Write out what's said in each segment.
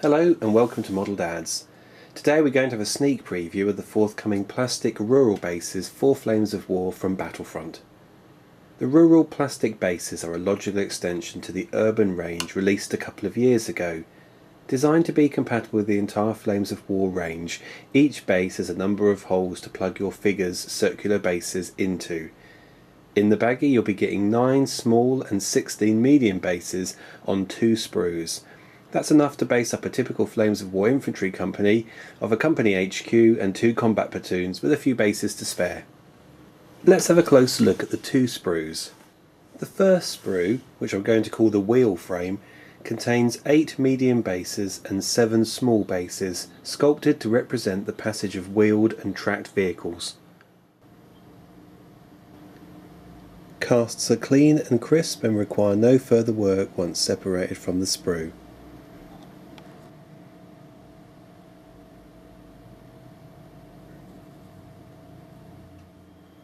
Hello and welcome to Model Dads. Today we're going to have a sneak preview of the forthcoming plastic rural bases For Flames of War from Battlefront. The rural plastic bases are a logical extension to the urban range released a couple of years ago. Designed to be compatible with the entire Flames of War range, each base has a number of holes to plug your figure's circular bases into. In the baggie you'll be getting 9 small and 16 medium bases on 2 sprues. That's enough to base up a typical Flames of War infantry company of a company HQ and 2 combat platoons with a few bases to spare. Let's have a closer look at the 2 sprues. The first sprue, which I'm going to call the wheel frame, contains 8 medium bases and 7 small bases, sculpted to represent the passage of wheeled and tracked vehicles. Casts are clean and crisp and require no further work once separated from the sprue.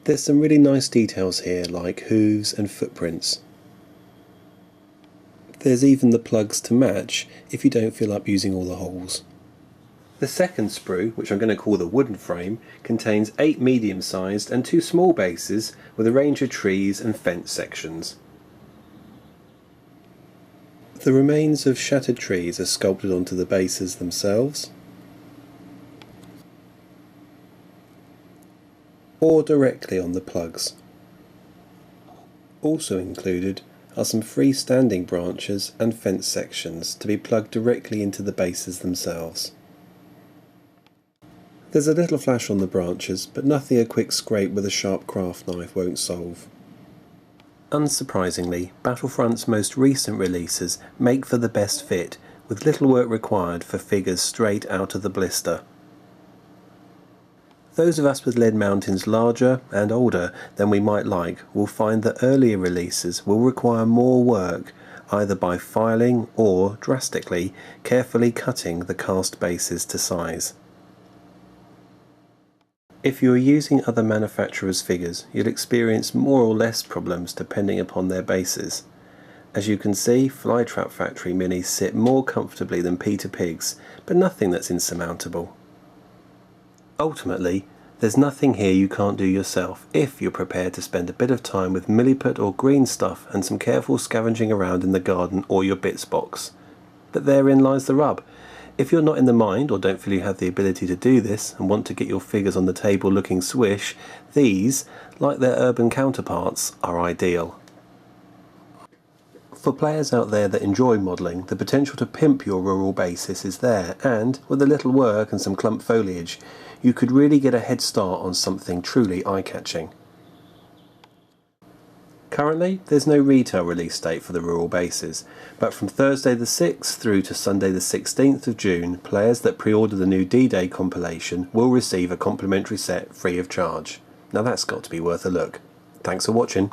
There's some really nice details here, like hooves and footprints. There's even the plugs to match if you don't fill up using all the holes. The second sprue, which I'm going to call the wooden frame, contains 8 medium-sized and 2 small bases with a range of trees and fence sections. The remains of shattered trees are sculpted onto the bases themselves, or directly on the plugs. Also included are some freestanding branches and fence sections to be plugged directly into the bases themselves. There's a little flash on the branches, but nothing a quick scrape with a sharp craft knife won't solve. Unsurprisingly, Battlefront's most recent releases make for the best fit, with little work required for figures straight out of the blister. Those of us with lead mountains larger and older than we might like will find that earlier releases will require more work, either by filing or, drastically, carefully cutting the cast bases to size. If you are using other manufacturers' figures, you'll experience more or less problems depending upon their bases. As you can see, Flytrap Factory minis sit more comfortably than Peter Pig's, but nothing that's insurmountable. Ultimately, there's nothing here you can't do yourself if you're prepared to spend a bit of time with milliput or green stuff and some careful scavenging around in the garden or your bits box. But therein lies the rub. If you're not in the mind or don't feel you have the ability to do this and want to get your figures on the table looking swish, these, like their urban counterparts, are ideal. For players out there that enjoy modelling, the potential to pimp your rural basis is there, and, with a little work and some clump foliage, you could really get a head start on something truly eye-catching. Currently, there's no retail release date for the rural bases, but from Thursday the 6th through to Sunday the 16th of June, players that pre-order the new D-Day compilation will receive a complimentary set free of charge. Now that's got to be worth a look. Thanks for watching.